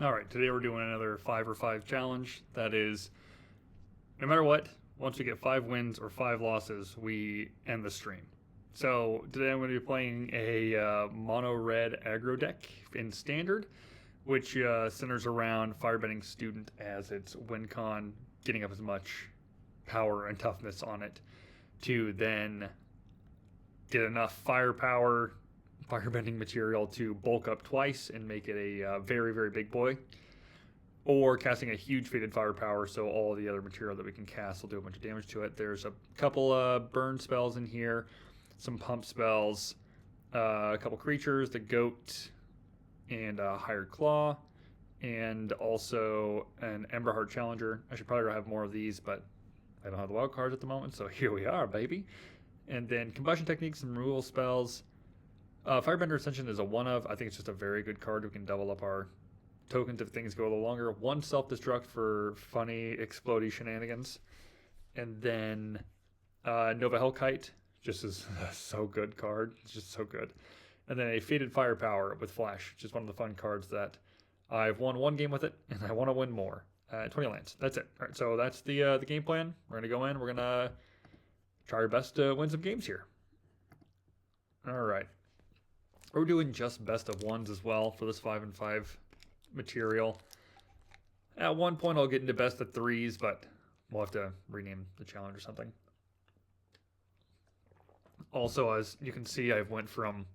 All right, today we're doing another 5 or 5 challenge. That is, no matter what, once we get 5 wins or 5 losses, we end the stream. So today I'm going to be playing a mono red aggro deck in standard, which centers around Firebending Student as its win con, getting up as much power and toughness on it to then get enough firebending material to bulk up twice and make it a very, very big boy. Or casting a huge faded firepower, so all the other material that we can cast will do a bunch of damage to it. There's a couple burn spells in here, some pump spells, a couple creatures, the goat and Hired Claw, and also an Emberheart Challenger. I should probably have more of these, but I don't have the wild cards at the moment, so here we are, baby. And then Combustion Techniques and removal spells. Firebender Ascension is a one-of. I think it's just a very good card. We can double up our tokens if things go a little longer. One self-destruct for funny explodey shenanigans. And then Nova Hellkite, just is a so good card. It's just so good. And then a Faded Firepower with Flash, which is one of the fun cards that I've won one game with it, and I want to win more. 20 lands. That's it. All right, so that's the game plan. We're going to go in. We're going to try our best to win some games here. All right. We're doing just best of ones as well for this 5 and 5 material. At one point I'll get into best of threes, but we'll have to rename the challenge or something. Also, as you can see, I've went from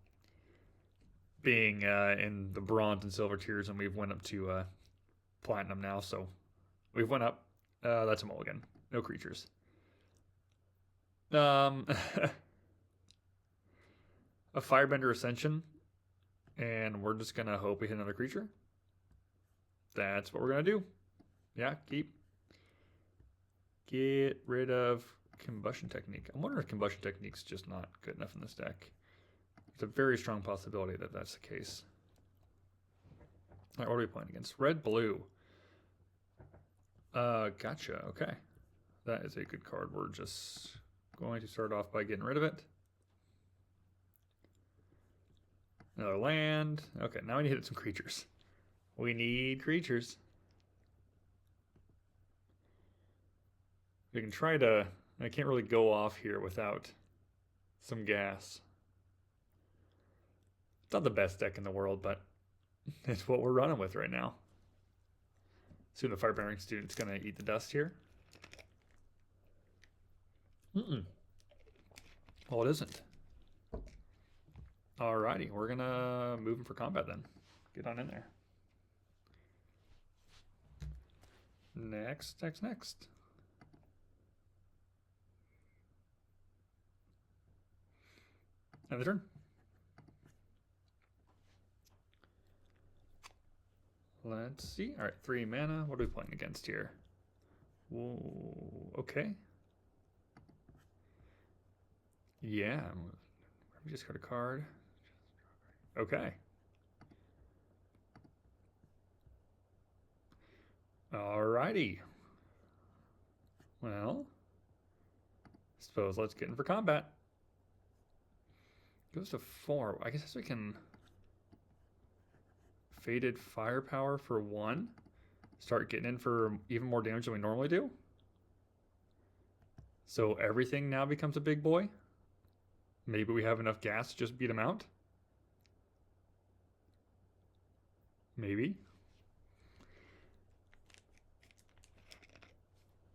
being in the bronze and silver tiers, and we've went up to platinum now, so we've went up. That's a mulligan. No creatures. A Firebender Ascension, and we're just gonna hope we hit another creature. That's what we're gonna do. Yeah, get rid of Combustion Technique. I'm wondering if Combustion Technique's just not good enough in this deck. It's a very strong possibility that that's the case. All right, what are we playing against? Red, blue. Gotcha. Okay, that is a good card. We're just going to start off by getting rid of it. Another land. Okay, now we need to hit some creatures. We need creatures. We can try to... I can't really go off here without some gas. It's not the best deck in the world, but it's what we're running with right now. Soon the Firebending Student's going to eat the dust here. Well, it isn't. Alrighty, we're gonna move him for combat then. Get on in there. Next. End the turn. Let's see. All right, 3 mana. What are we playing against here? Whoa, okay. Yeah, we just got a card. Okay. Alrighty. Well, suppose let's get in for combat. Goes to 4. I guess we can Faded Firepower for 1. Start getting in for even more damage than we normally do. So everything now becomes a big boy. Maybe we have enough gas to just beat him out. Maybe.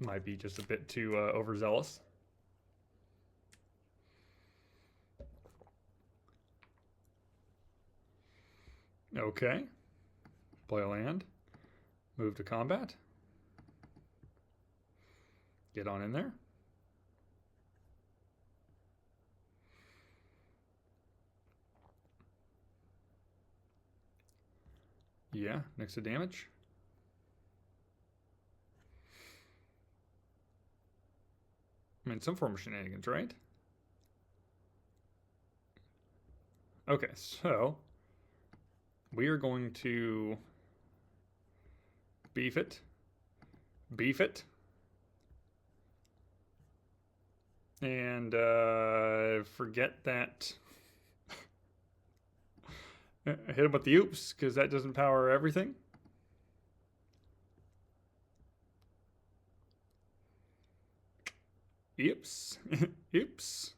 Might be just a bit too overzealous. Okay. Play a land. Move to combat. Get on in there. Yeah, next to damage. I mean, some form of shenanigans, right? Okay, so we are going to beef it, and forget that. Hit him with the oops, because that doesn't power everything. Oops. Oops.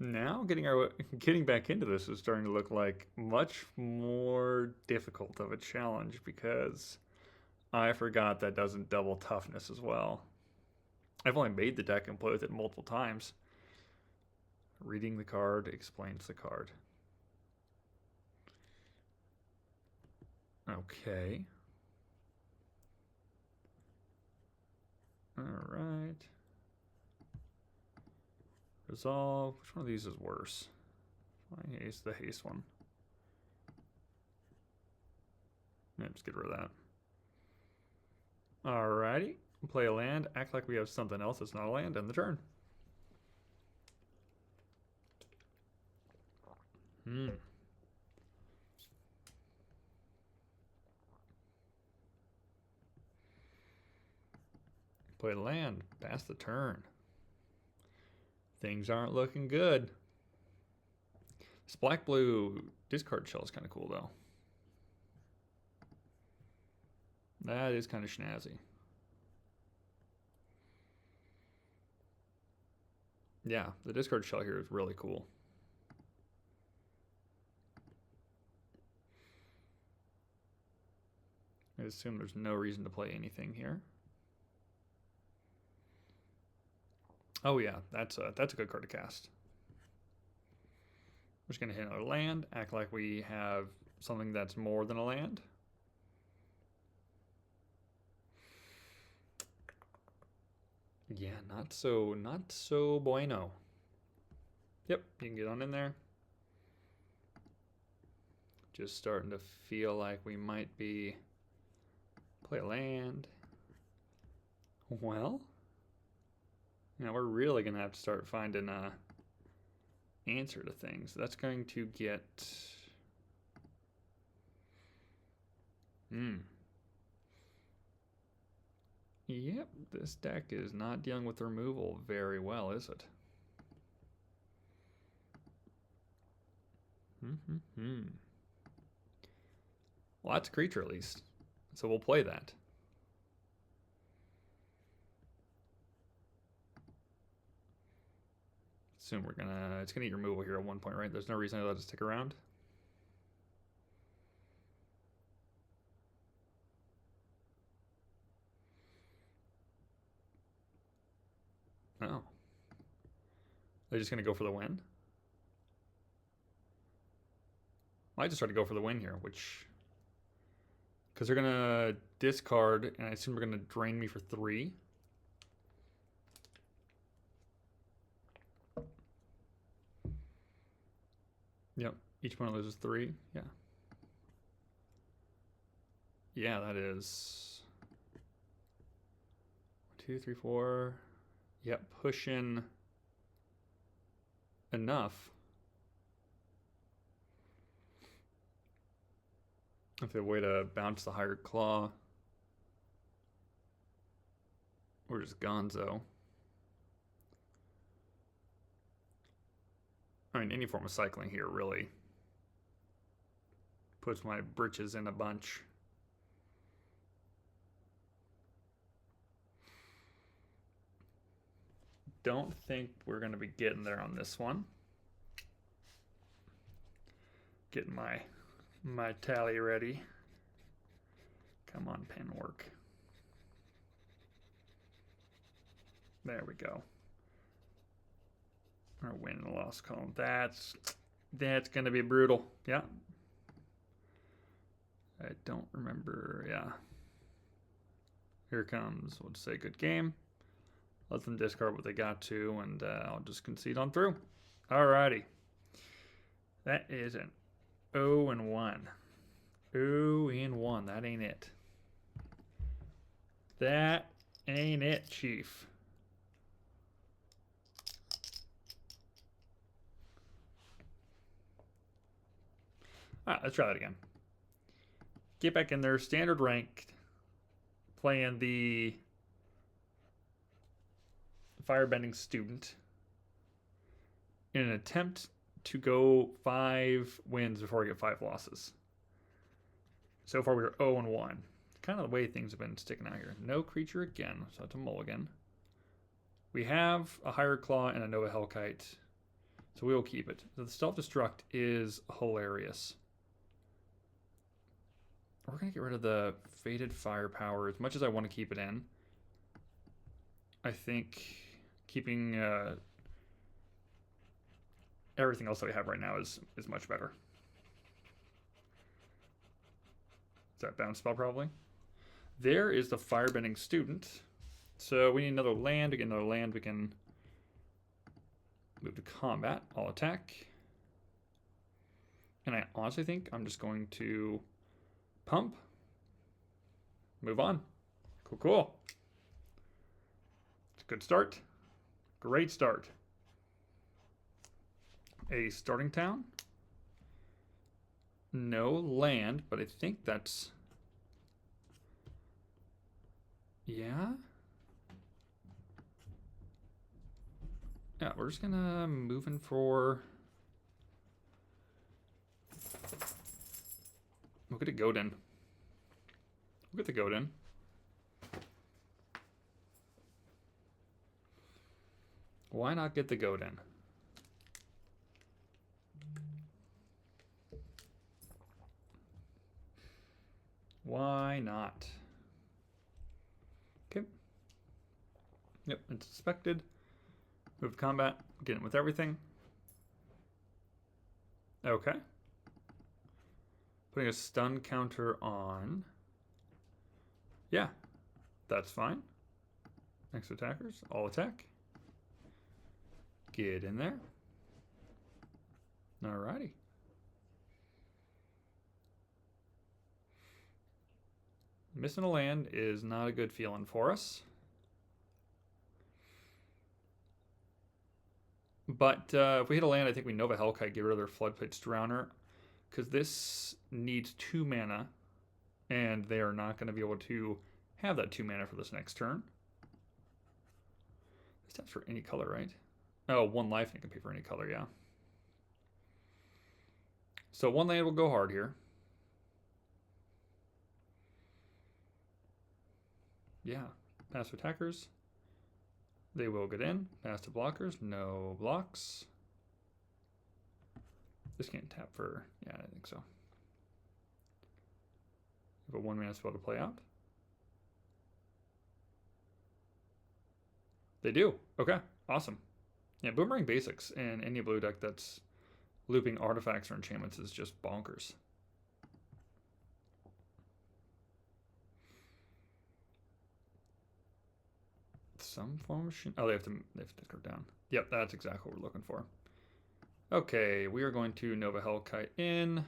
Now getting back into this is starting to look like much more difficult of a challenge because I forgot that doesn't double toughness as well. I've only made the deck and played with it multiple times. Reading the card explains the card. Okay. All right. Resolve. Which one of these is worse? I haste the haste one. Yeah, just get rid of that. Alrighty. Play a land. Act like we have something else that's not a land. End the turn. Play land. Pass the turn. Things aren't looking good. This black-blue discard shell is kind of cool, though. That is kind of snazzy. Yeah, the discard shell here is really cool. I assume there's no reason to play anything here. Oh yeah, that's a good card to cast. We're just gonna hit another land, act like we have something that's more than a land. Yeah, not so bueno. Yep, you can get on in there. Just starting to feel like we might be play a land. Well, you know, we're really gonna have to start finding a answer to things. That's going to get Yep, this deck is not dealing with removal very well, is it? Well, that's a creature at least. So we'll play that. Assume it's gonna eat removal here at one point, right? There's no reason to let it stick around. Oh. They're just gonna go for the win? I just tried to go for the win here, which because they're gonna discard, and I assume they're gonna drain me for 3. Yep, each one loses 3. Yeah. Yeah, that is 1, 2, 3, 4. Yep, pushing enough. If they have a way to bounce the higher claw. Or just gonzo. I mean, any form of cycling here really puts my britches in a bunch. Don't think we're going to be getting there on this one. Getting my tally ready. Come on, pen work. There we go. Our win and loss column. That's going to be brutal. Yeah. I don't remember. Yeah. Here comes. We'll just say good game. Let them discard what they got to, and I'll just concede on through. Alrighty. That is an 0-1. 0-1. That ain't it. That ain't it, Chief. All right, let's try that again. Get back in there, standard ranked, playing the Firebending student in an attempt to go 5 wins before I get 5 losses. So far, we are 0-1. Kind of the way things have been sticking out here. No creature again, so that's a mulligan. We have a Higher Claw and a Nova Hellkite, so we will keep it. So the self-destruct is hilarious. We're going to get rid of the Fated Firepower as much as I want to keep it in. I think keeping everything else that we have right now is much better. Is that bounce spell probably? There is the Firebending Student. So we need another land. To get another land, we can move to combat, all attack. And I honestly think I'm just going to pump, move on. Cool, cool. It's a good start. Great start. A starting town. No land, but I think that's... Yeah? Yeah, we're just gonna move in for... We'll get a Godin. We'll get the Godin. Why not get the Godin? Why not? Okay. Yep, it's suspected. Move to combat. Get in with everything. Okay. Putting a stun counter on. Yeah, that's fine. Next attackers, all attack. Get in there. Alrighty. Missing a land is not a good feeling for us. But if we hit a land, I think we Nova Hellkite, get rid of their Floodplates Drowner. Because this needs 2 mana. And they are not going to be able to have that 2 mana for this next turn. This taps for any color, right? Oh, 1 life and it can pay for any color, yeah. So 1 land will go hard here. Yeah, pass to attackers. They will get in. Pass to blockers. No blocks. This can't tap for... Yeah, I think so. Have a 1 mana spell to play out. They do. Okay, awesome. Yeah, Boomerang Basics in any blue deck that's looping artifacts or enchantments is just bonkers. Some form of... Oh, they have to go down. Yep, that's exactly what we're looking for. Okay, we are going to Nova Hellkite in.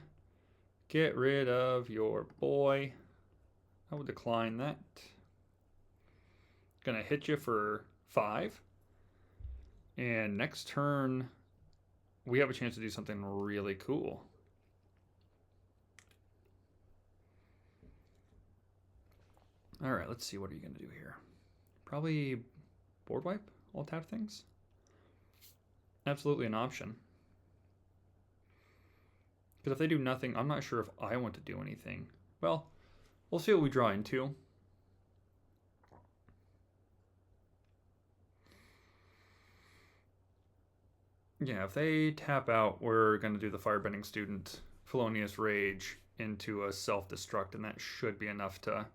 Get rid of your boy. I will decline that. Gonna hit you for 5. And next turn, we have a chance to do something really cool. All right, let's see. What are you gonna do here? Probably board wipe all tap things. Absolutely an option. Because if they do nothing, I'm not sure if I want to do anything. Well, we'll see what we draw into. Yeah, if they tap out, we're going to do the Firebending Student, Felonious Rage into a self-destruct, and that should be enough to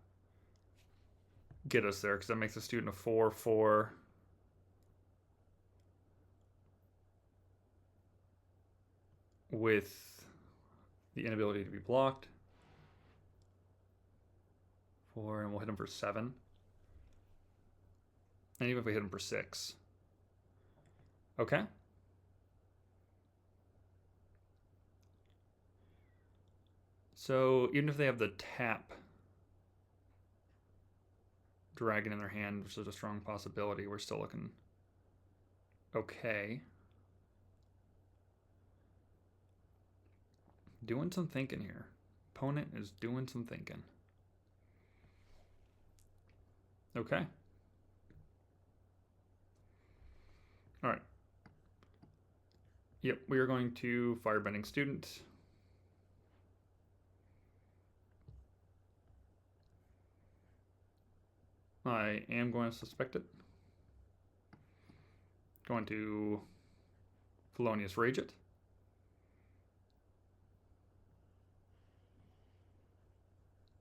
get us there, because that makes the student a 4/4. With the inability to be blocked. 4, and we'll hit him for 7. And even if we hit him for 6. Okay. So even if they have the tap dragon in their hand, which is a strong possibility, we're still looking okay. Doing some thinking here. Opponent is doing some thinking. Okay. All right. Yep, we are going to Firebending Student. I am going to suspect it. Going to Felonious Rage it.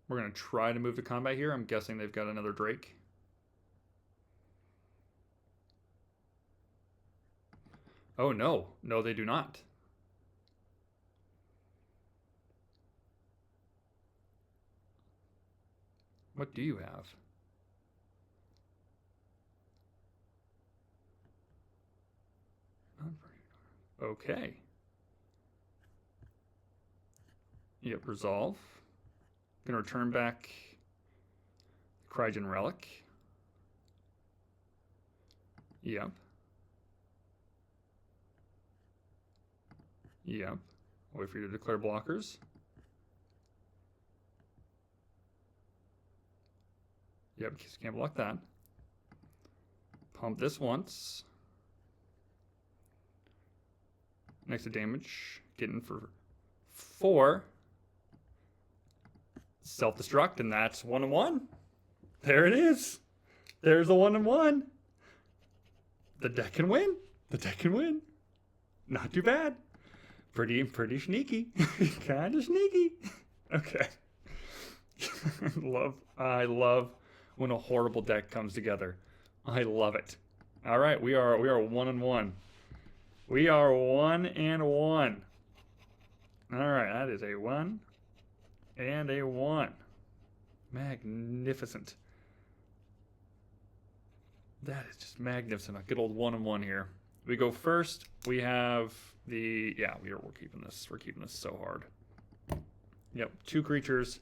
We're going to try to move to combat here. I'm guessing they've got another Drake. Oh, no. No, they do not. What do you have? Okay. Yep, resolve. Gonna return back Crygen Relic. Yep. Yep. Wait for you to declare blockers. Yep, can't block that. Pump this once. Next to damage, getting for 4. Self-destruct, and that's 1-1. There it is. There's a 1-1. The deck can win. The deck can win. Not too bad. Pretty sneaky. Kind of sneaky. Okay. I love when a horrible deck comes together. I love it. All right, we are 1-1. We are 1-1. All right, that is a 1 and a 1. Magnificent. That is just magnificent. A good old 1-1 here. We go first. We have the we're keeping this. We're keeping this so hard. Yep, 2 creatures,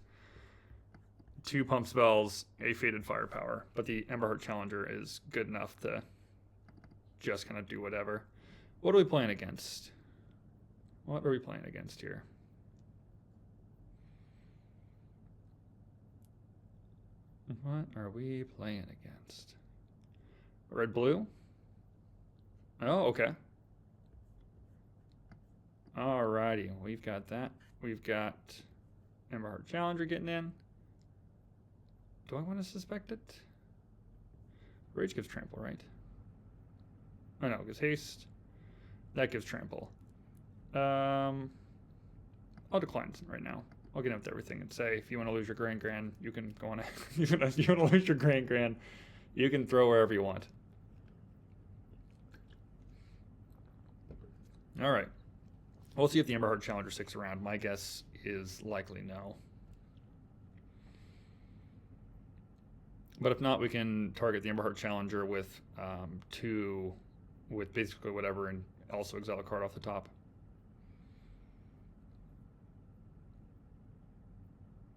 2 pump spells, a Fated Firepower. But the Emberheart Challenger is good enough to just kind of do whatever. What are we playing against? What are we playing against here? What are we playing against? Red, blue? Oh, okay. Alrighty, we've got that. We've got Emberheart Challenger getting in. Do I want to suspect it? Rage gives trample, right? Oh no, it gives haste. That gives trample. I'll decline right now. I'll get up to everything and say, if you want to lose your Grand, you can go on. If you want to lose your Grand, you can throw wherever you want. All right. We'll see if the Emberheart Challenger sticks around. My guess is likely no. But if not, we can target the Emberheart Challenger with with basically whatever, and also exile a card off the top.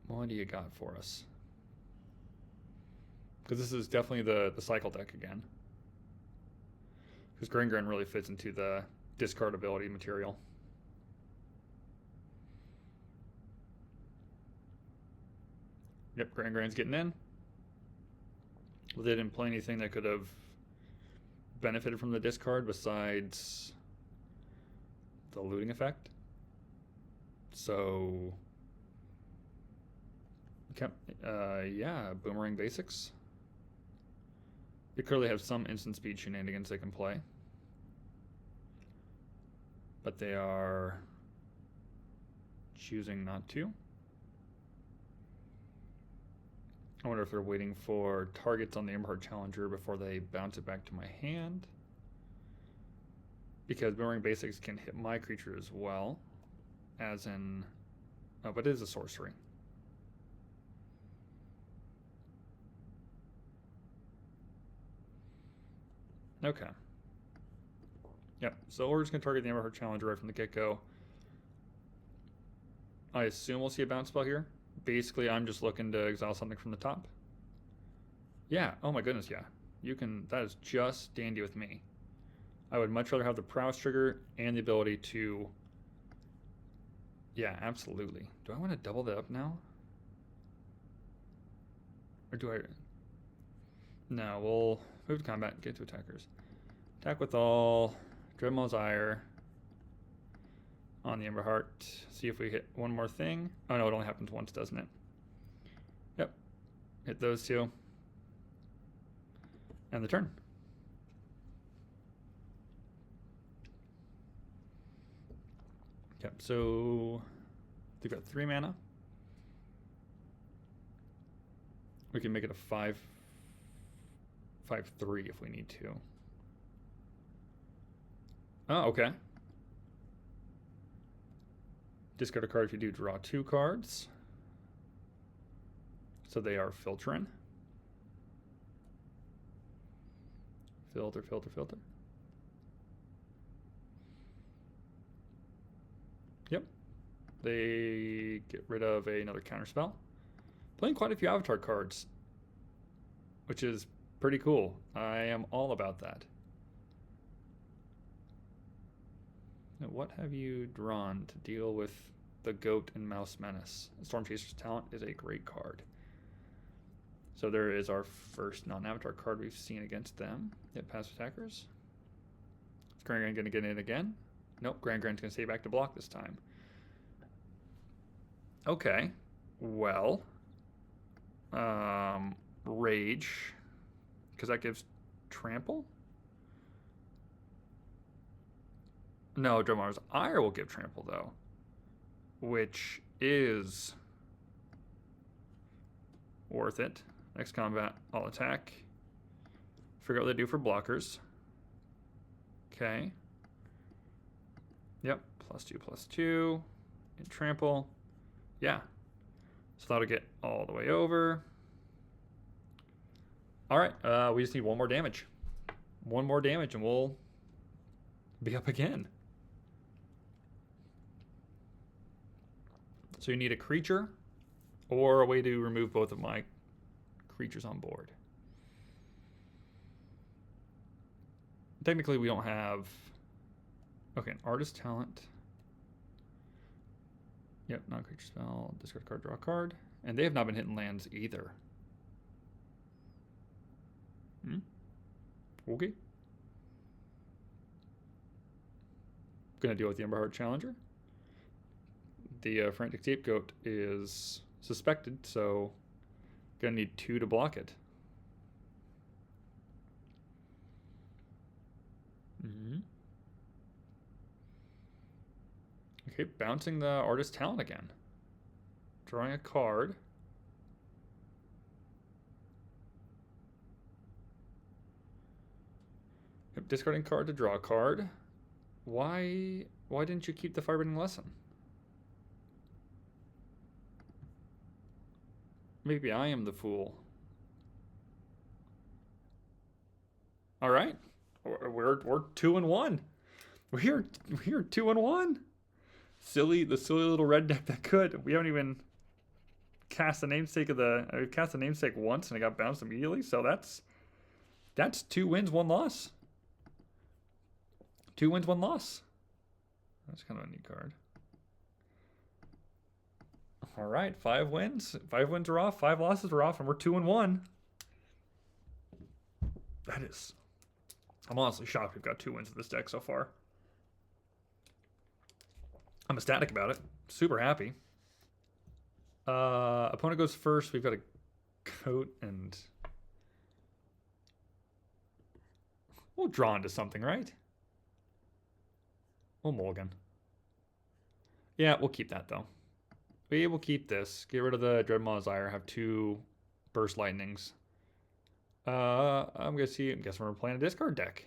What do you got for us? Because this is definitely the cycle deck again. Because Grand really fits into the discard ability material. Yep, Grand's getting in. Well, they didn't play anything that could have benefited from the discard besides the looting effect. So, yeah, Boomerang Basics. They clearly have some instant speed shenanigans they can play. But they are choosing not to. I wonder if they're waiting for targets on the Emberheart Challenger before they bounce it back to my hand. Because Boomerang Basics can hit my creature as well. As in... Oh, but it is a sorcery. Okay. Yep, so we're just going to target the Emberheart Challenger right from the get-go. I assume we'll see a bounce spell here. Basically, I'm just looking to exile something from the top. Yeah, oh my goodness, yeah. You can, that is just dandy with me. I would much rather have the prowess trigger and the ability to... Yeah, absolutely. Do I want to double that up now? Or do I... No, we'll move to combat and get to attackers. Attack with all... Dreadmaul's Ire on the Emberheart. See if we hit one more thing. Oh no, it only happens once, doesn't it? Yep. Hit those two. And the turn. Yep, so they've got 3 mana. We can make it a 5/3 if we need to. Oh, okay. Discard a card if you do draw 2 cards. So they are filtering. Filter, filter, filter. Yep. They get rid of another counterspell. Playing quite a few Avatar cards, which is pretty cool. I am all about that. Now, what have you drawn to deal with the Goat and Mouse Menace? Storm Chaser's Talent is a great card. So there is our first non-Avatar card we've seen against them. Yep, passive attackers. Is Grand Grand going to get in again? Nope, Grand Grand's going to stay back to block this time. Okay, well, Rage, because that gives Trample? No, Dromar's Ire will give Trample, though, which is worth it. Next combat, I'll attack. Figure out what they do for blockers. Okay. Yep, +2/+2. And trample. Yeah. So that'll get all the way over. Alright, we just need 1 more damage. 1 more damage and we'll be up again. So you need a creature or a way to remove both of my creatures on board. Technically we don't have... Okay, an artist talent. Yep, non-creature spell, discard a card, draw a card. And they have not been hitting lands either. Okay. Gonna deal with the Emberheart Challenger. The Frantic Scapegoat is suspected, so gonna need 2 to block it. Okay, bouncing the Artist Talent again. Drawing a card. Yep, discarding card to draw a card. Why didn't you keep the Firebending Lesson? Maybe I am the fool. All right, we're 2-1. We're here 2-1. The silly little red deck that could. We haven't even cast the namesake of the. I cast the namesake once and it got bounced immediately. So that's 2 wins, 1 loss. 2 wins, 1 loss. That's kind of a neat card. All right, 5 wins. 5 wins are off. 5 losses are off, and we're 2-1. That is. I'm honestly shocked we've got 2 wins with this deck so far. I'm ecstatic about it. Super happy. Opponent goes first. We've got a Goat, and we'll draw into something, right? We'll mulligan. Yeah, we'll keep that though. We will keep this. Get rid of the Dreadmaw's Ire. Have 2 Burst Lightnings. I'm gonna see. I guess we're playing a discard deck.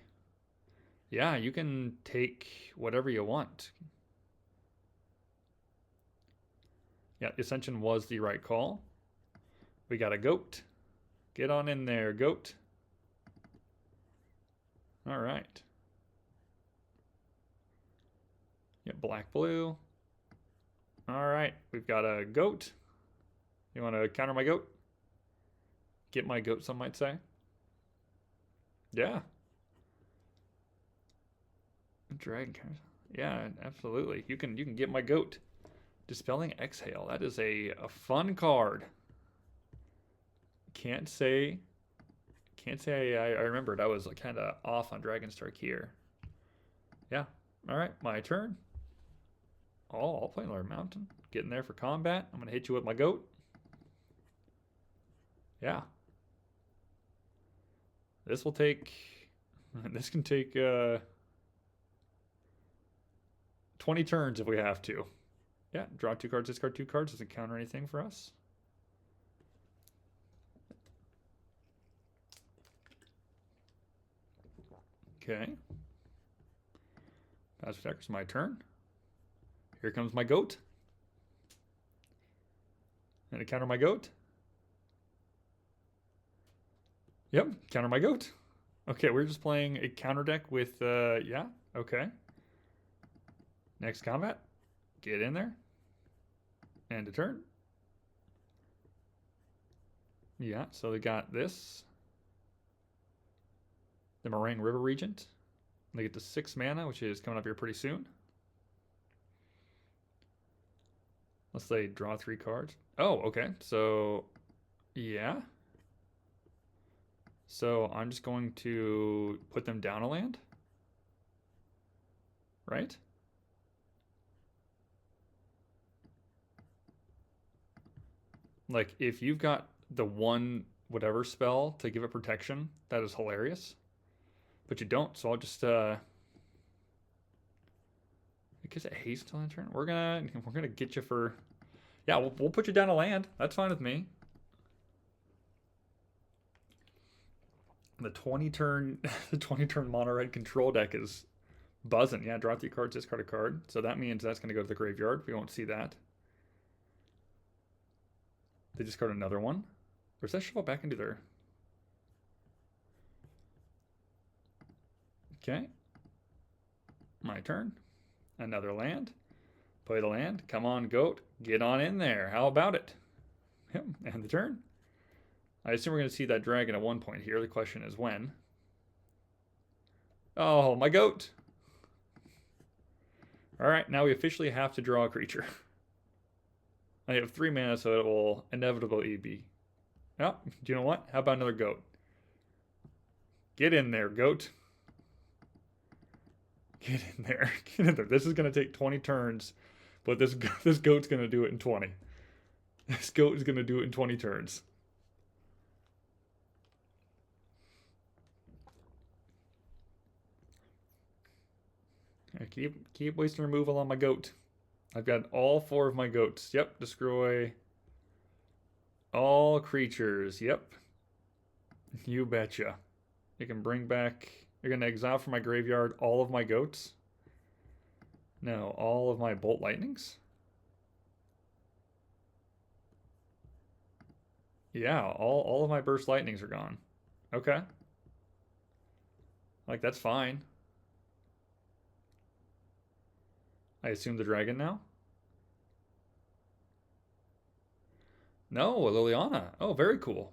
Yeah, you can take whatever you want. Yeah, Ascension was the right call. We got a Goat. Get on in there, Goat. All right. Yeah, black, blue. All right, we've got a Goat. You want to counter my Goat? Get my Goat, some might say. Yeah. Dragon counters. Yeah, absolutely. You can get my Goat. Dispelling Exhale. That is a fun card. Can't say I remembered. I was kind of off on Dragonstark here. Yeah. All right, my turn. Oh, I'll play Lord Mountain. Getting there for combat. I'm going to hit you with my Goat. Yeah. This will take... This can take 20 turns if we have to. Yeah, draw 2 cards, discard 2 cards. Doesn't counter anything for us. Okay. Pass attackers, my turn. Here comes my goat. And to counter my goat. Yep, counter my goat. Okay, we're just playing a counter deck with, yeah, okay. Next combat. Get in there. End of turn. Yeah, so they got this. The Moraine River Regent. They get to 6 mana, which is coming up here pretty soon. Let's say draw 3 cards. Oh, okay. So, yeah. So I'm just going to put them down a land. Right? Like, if you've got the one whatever spell to give it protection, that is hilarious. But you don't, so I'll just because it haste until end turn. We're gonna get you for, yeah, we'll put you down a land. That's fine with me. The 20 turn the 20 turn mono red control deck is buzzing. Yeah, draw 3 cards, discard a card. So that means that's gonna go to the graveyard. We won't see that. They discard another one. Or does that shuffle back into their? Okay. My turn. Another land. Play the land. Come on, goat. Get on in there. How about it? Yep. And the turn. I assume we're going to see that dragon at one point here. The question is when. Oh, my goat. All right. Now we officially have to draw a creature. I have 3 mana, so it will inevitably be. Oh, do you know what? How about another goat? Get in there, goat. Get in there. Get in there. This is going to take 20 turns, but this goat's going to do it in 20. This goat is going to do it in 20 turns. I keep wasting removal on my goat. I've got all 4 of my goats. Yep, destroy all creatures. Yep. You betcha. You can bring back... You're going to exile from my graveyard all of my goats? No, all of my bolt lightnings? Yeah, all of my burst lightnings are gone. Okay. Like, that's fine. I assume the dragon now? No, Liliana. Oh, very cool.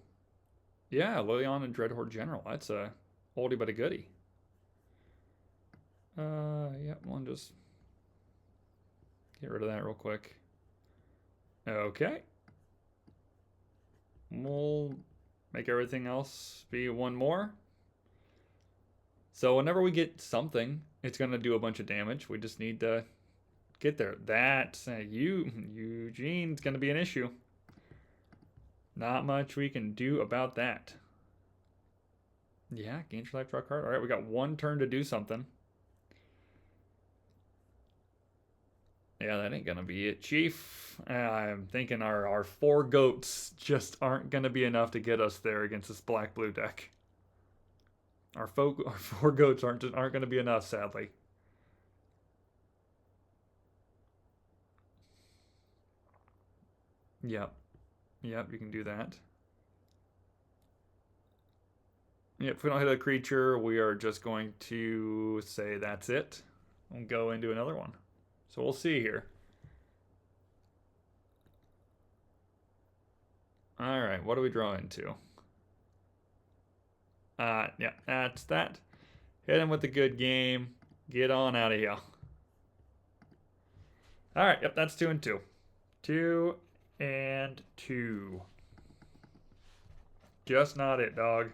Yeah, Liliana and Dreadhorde General. That's a oldie but a goodie. Yeah, one just get rid of that real quick. Okay. We'll make everything else be 1 more. So whenever we get something, it's going to do a bunch of damage. We just need to get there. That's Eugene's going to be an issue. Not much we can do about that. Yeah, gain your life, draw a card. All right, we got 1 turn to do something. Yeah, that ain't gonna be it, Chief. I'm thinking our 4 goats just aren't gonna be enough to get us there against this black-blue deck. Our 4 goats aren't gonna be enough, sadly. Yep, you can do that. Yep, if we don't hit a creature, we are just going to say that's it and go into another one. So we'll see here. All right, what do we draw into? Yeah, that's that. Hit him with the good game. Get on out of here. All right, yep, that's 2 and 2. 2 and 2. Just not it, dog.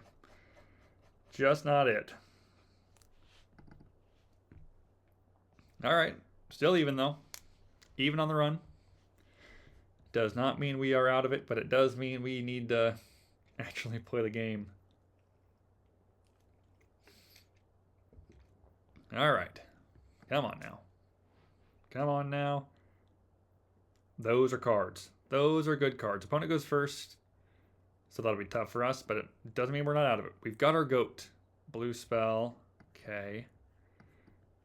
Just not it. All right. Still even, though. Even on the run. Does not mean we are out of it, but it does mean we need to actually play the game. All right. Come on now. Come on now. Those are cards. Those are good cards. Opponent goes first. So that'll be tough for us, but it doesn't mean we're not out of it. We've got our goat. Blue spell. Okay.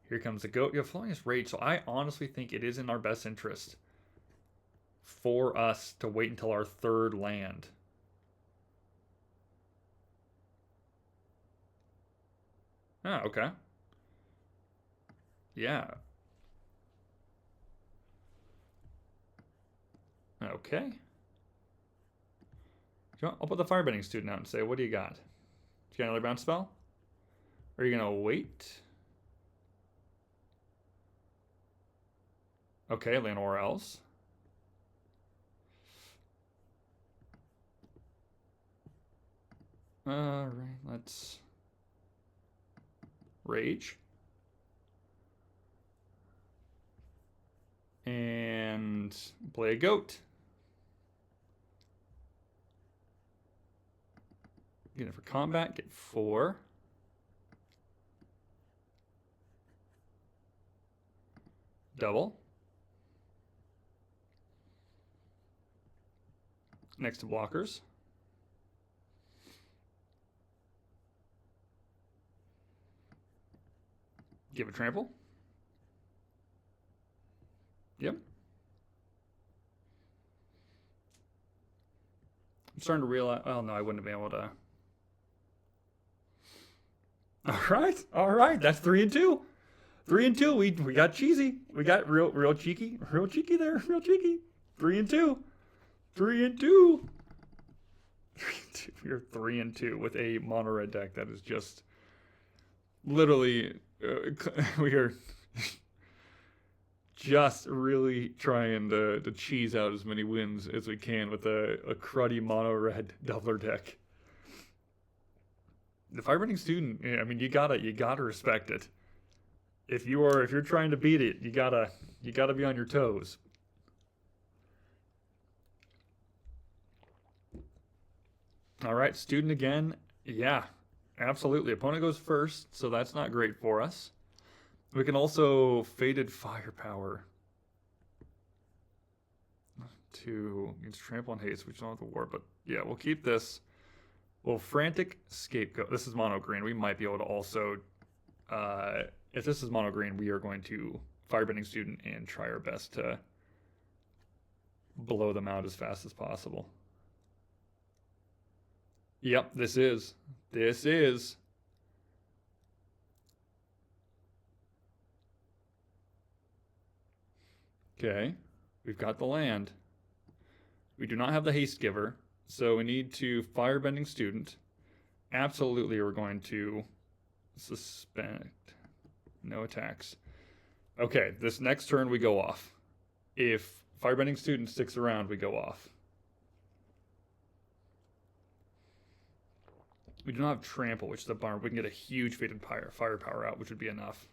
Here comes the goat. You have Felonious Rage, so I honestly think it is in our best interest for us to wait until our third land. Ah, okay. Yeah. Okay. I'll put the Firebending student out and say, what do you got? You got another bounce spell? Or are you going to wait? Okay, Leonora else. Alright, let's rage. And play a goat. Get it for combat, get 4. Double. Next to blockers. Give a trample. Yep. I'm starting to realize, oh no, I wouldn't have been able to. All right, that's 3 and 2. 3 and 2, we got cheesy. We got real cheeky there, real cheeky. 3 and 2. 3 and 2. 3 and 2. We're 3 and 2 with a mono red deck that is just literally we are just really trying to cheese out as many wins as we can with a cruddy mono red doubler deck. The Firebending student, I mean, you gotta respect it. If you're trying to beat it, you gotta be on your toes. All right, student again. Yeah, absolutely. Opponent goes first, so that's not great for us. We can also Fated Firepower to against Trample and Haste, which don't have the war, but yeah, we'll keep this. Well, Frantic Scapegoat. This is mono green. We might be able to also, if this is mono green, we are going to Firebending Student and try our best to blow them out as fast as possible. Yep, this is. Okay, we've got the land. We do not have the Haste Giver, so we need to Firebending Student. Absolutely, we're going to suspect no attacks. Okay, this next turn we go off. If Firebending Student sticks around, we go off. We do not have Trample, which is a bummer. We can get a huge Fated Firepower out, which would be enough.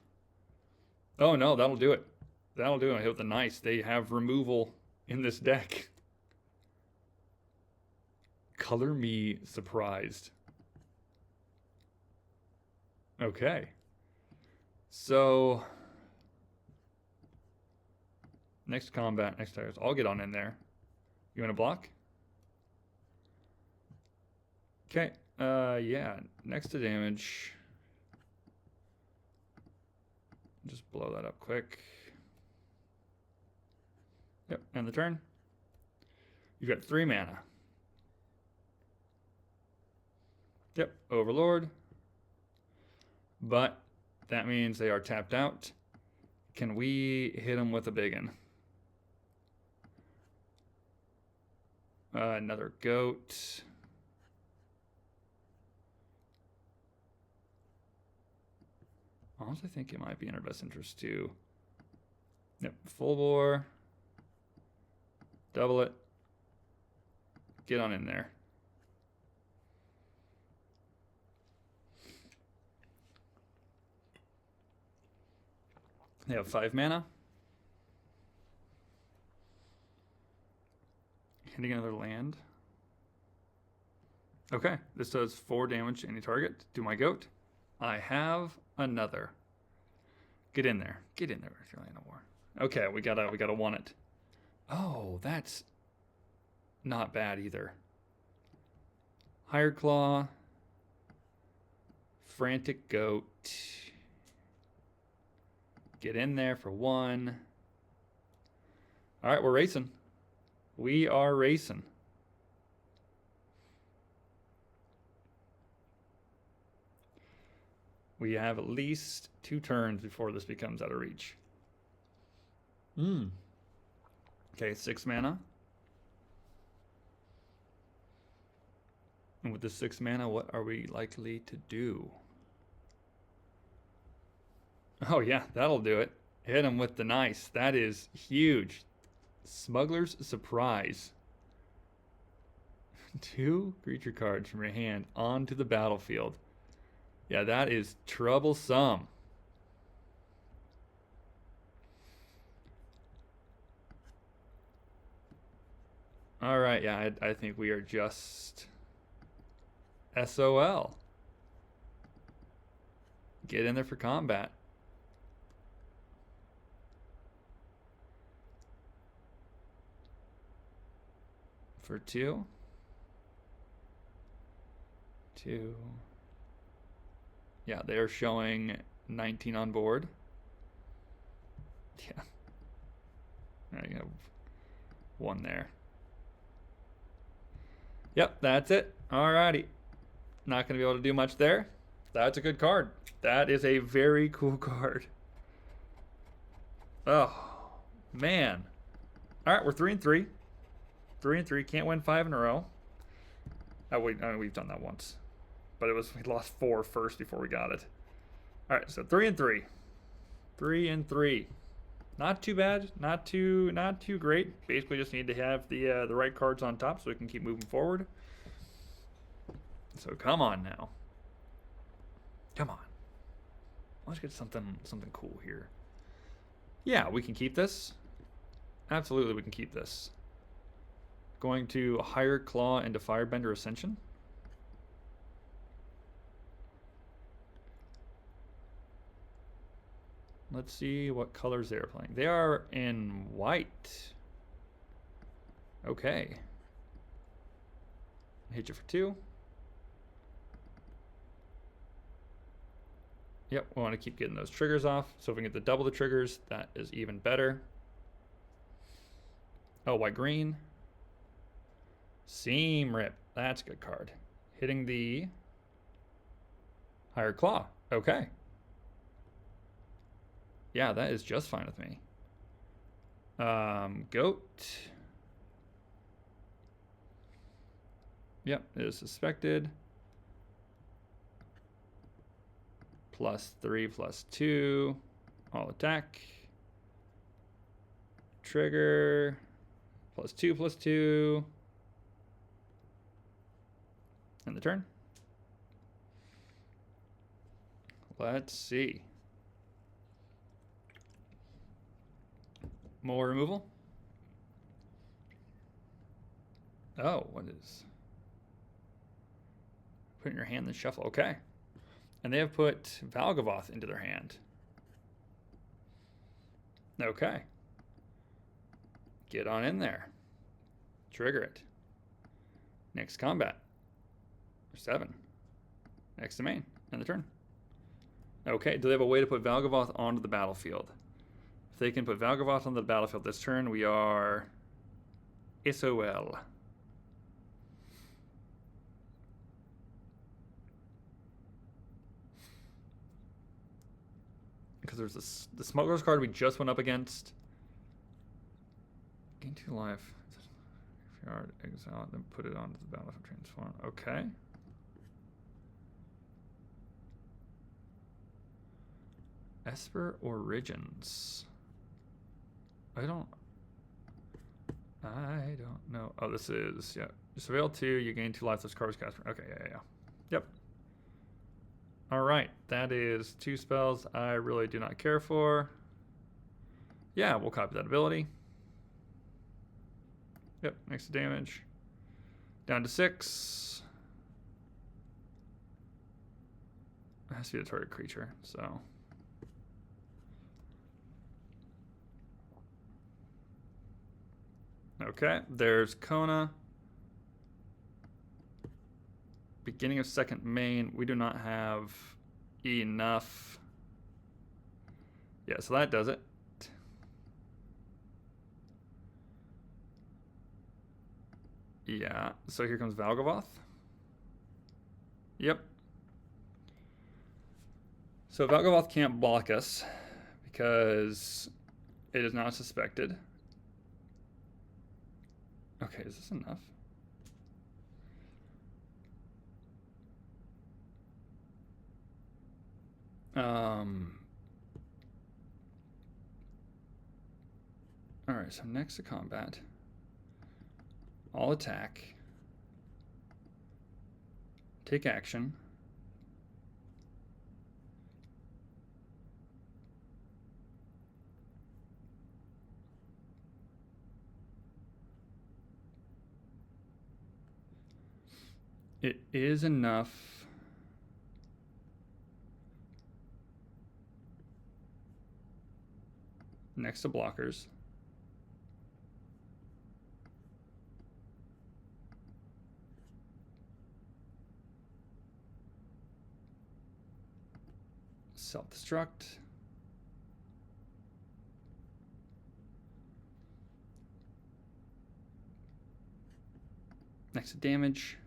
Oh no, that'll do it. That'll do it. I hit with the nice. They have removal in this deck. Color me surprised. Okay. So next combat, next tires. I'll get on in there. You want to block? Okay. Yeah. Next to damage. Just blow that up quick. Yep. End the turn. You've got 3 mana. Yep. Overlord. But that means they are tapped out. Can we hit them with a biggin? Another goat. Honestly, I think it might be in our best interest to. Yep, full bore. Double it. Get on in there. They have 5 mana. Hitting another land. Okay, this does 4 damage to any target. Do my goat. I have another. Get in there. Get in there with your land of war. Okay, we gotta want it. Oh, that's not bad either. Hired Claw. Frantic Goat. Get in there for 1. All right, we're racing. We are racing. We have at least 2 turns before this becomes out of reach. Okay, 6 mana. And with the 6 mana, what are we likely to do? Oh yeah, that'll do it. Hit him with the nice. That is huge. Smuggler's Surprise. 2 creature cards from your hand onto the battlefield. Yeah, that is troublesome. All right, yeah, I think we are just SOL. Get in there for combat. For 2. 2. Yeah, they are showing 19 on board. Yeah. I have 1 there. Yep, that's it. Alrighty. Not going to be able to do much there. That's a good card. That is a very cool card. Oh, man. Alright, we're 3-3. 3-3. Can't win 5 in a row. Oh, wait, we've done that once. But we lost 4 first before we got it. Alright, so 3-3. 3-3. Not too bad. Not too great. Basically just need to have the right cards on top so we can keep moving forward. So come on now. Come on. Let's get something cool here. Yeah, we can keep this. Absolutely, we can keep this. Going to hire Claw into Firebender Ascension. Let's see what colors they are playing. They are in white. Okay. Hit you for 2. Yep, we want to keep getting those triggers off. So if we can get the double the triggers, that is even better. Oh, white-green. Seam Rip. That's a good card. Hitting the Higher Claw. Okay. Yeah, that is just fine with me. Goat. Yep, it is suspected. +3, +2. All attack. Trigger. +2, +2. And the turn. Let's see. More removal. Oh, what is? Put in your hand, then shuffle. Okay. And they have put Valgavoth into their hand. Okay. Get on in there. Trigger it. Next combat. 7. Next to main. And the turn. Okay, do they have a way to put Valgavoth onto the battlefield? If they can put Valgavoth on the battlefield this turn, we are SOL. Because there's the Smuggler's card we just went up against. Gain 2 life. If you are exiled, then put it onto the battlefield transform. Okay. Esper Origins. I don't know. Oh, this is, yeah. Surveil 2, you gain 2 life, this card is cast. Okay, yeah. Yep. Alright, that is 2 spells I really do not care for. Yeah, we'll copy that ability. Yep, next to damage. Down to 6. It has to be a target creature, so. Okay, there's Kona. Beginning of second main. We do not have enough. Yeah, so that does it. Yeah, so here comes Valgavoth. Yep. So Valgavoth can't block us because it is not suspected. Okay, is this enough? All right, so next to combat, I'll attack, take action, it is enough. Next to blockers. Self-destruct. Next to damage.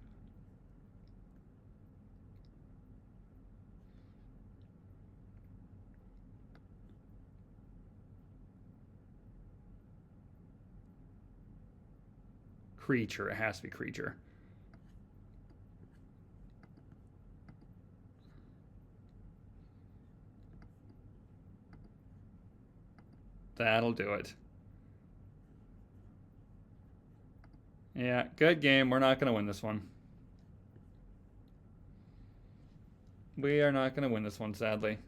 Creature, it has to be creature. That'll do it. Yeah, good game. We're not going to win this one. We are not going to win this one, sadly.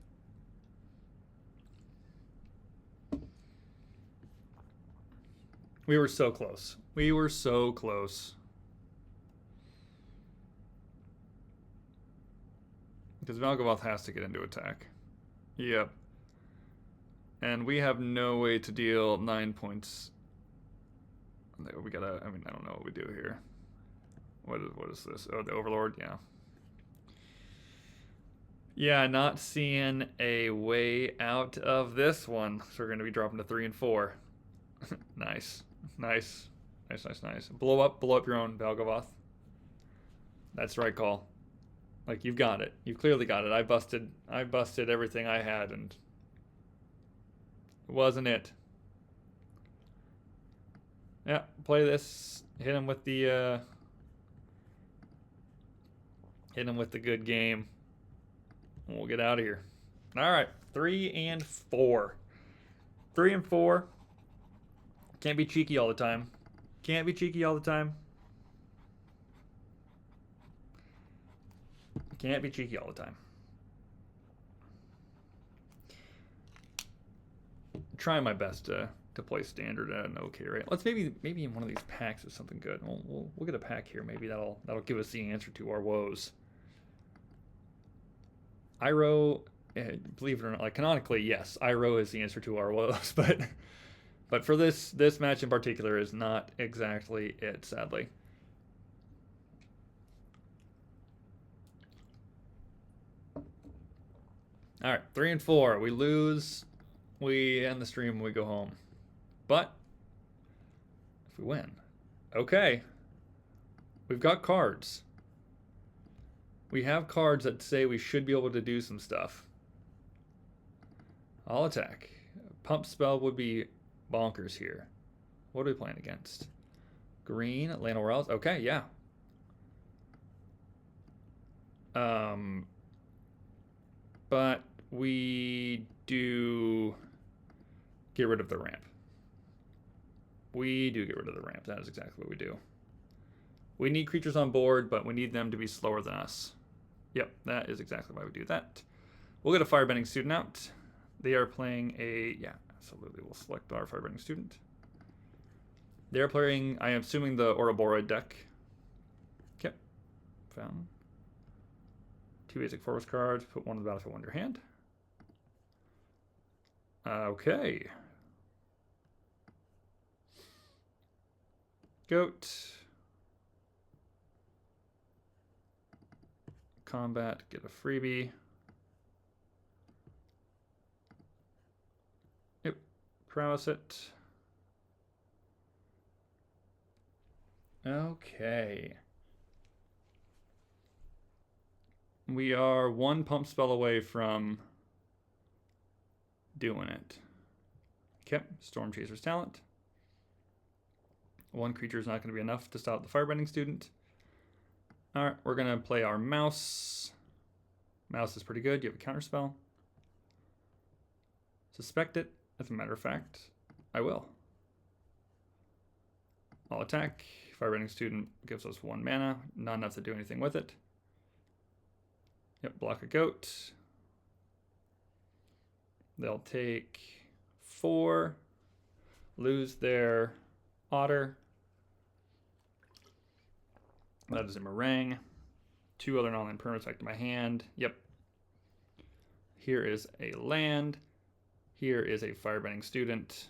We were so close. We were so close. Because Valgavoth has to get into attack. Yep. And we have no way to deal 9 points. We gotta, I mean, I don't know what we do here. What is this? Oh, the Overlord? Yeah. Yeah, not seeing a way out of this one. So we're going to be dropping to 3 and 4. Nice. Nice. Nice, nice, nice. Blow up your own, Valgavoth. That's the right call. Like, you've got it. You've clearly got it. I busted everything I had, and it wasn't it. Yeah, play this. Hit him with the good game. And we'll get out of here. All right, 3 and 4. 3 and 4. Can't be cheeky all the time. Can't be cheeky all the time. Can't be cheeky all the time. Trying my best to play standard at an okay rate. Let's maybe in one of these packs is something good. We'll get a pack here. Maybe that'll give us the answer to our woes. Iroh, believe it or not, like canonically, yes, Iroh is the answer to our woes, but for this match in particular is not exactly it, sadly. All right, 3 and 4. We lose, we end the stream, and we go home. But if we win, okay, we've got cards. We have cards that say we should be able to do some stuff. I'll attack. Pump spell would be bonkers here. What are we playing against? Green, Lana Wells. Okay, yeah. But we do get rid of the ramp. We do get rid of the ramp. That is exactly what we do. We need creatures on board, but we need them to be slower than us. Yep, that is exactly why we do that. We'll get a Firebending student out. They are playing a... Yeah, absolutely. We'll select our Firebending student. They're playing, I am assuming, the Ouroboros deck. Okay. Found. 2 basic forest cards. Put 1 on the battlefield, 1 in your hand. Okay. Goat. Combat, get a freebie. Yep, prowess it. Okay. We are one pump spell away from doing it. Okay, Storm Chaser's talent. One creature is not going to be enough to stop the Firebending student. All right, we're going to play our mouse. Mouse is pretty good. You have a counter spell. Suspect it. As a matter of fact, I will. I'll attack. Firebending student gives us 1 mana. Not enough to do anything with it. Yep, block a goat. They'll take 4. Lose their otter. That is a meringue. 2 other non-land permanents back to my hand. Yep. Here is a land. Here is a Firebending student.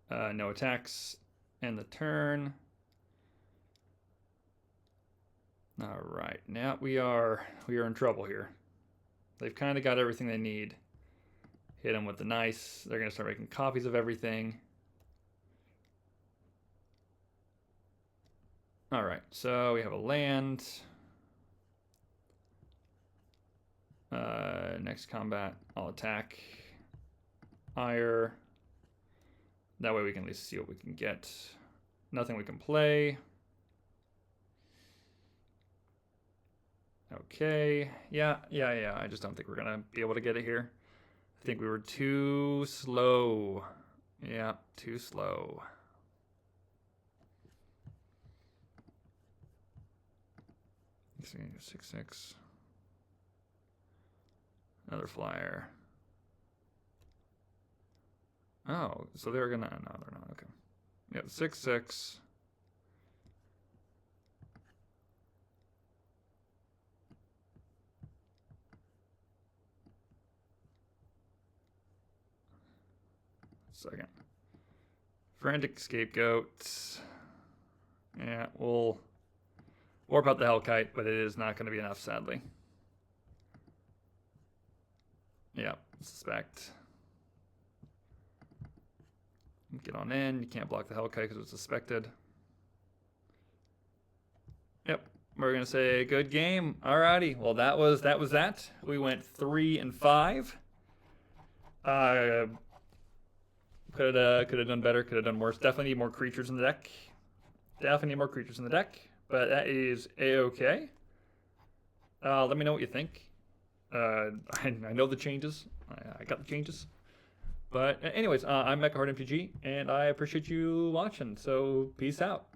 No attacks. End the turn. All right, now we are in trouble here. They've kind of got everything they need. Hit them with the nice. They're gonna start making copies of everything. All right, so we have a land. Next combat, I'll attack. Ire. That way we can at least see what we can get. Nothing we can play. Okay, yeah. I just don't think we're gonna be able to get it here. I think we were too slow. Yeah, too slow. Let's see, 6/6. Another flyer. Oh, so they're gonna, no, they're not, okay. Yeah, 6/6. Second. Frantic Scapegoat. Yeah, we'll warp out the Hellkite, but it is not going to be enough, sadly. Yeah, suspect. Get on in. You can't block the Hellkite because it's suspected. Yep, we're going to say good game. Alrighty, well that was that. We went 3 and 5. Could have done better, could have done worse. Definitely need more creatures in the deck. But that is a-okay. Let me know what you think. I know the changes. I got the changes. But anyways, I'm MechaHeart MTG, and I appreciate you watching. So peace out.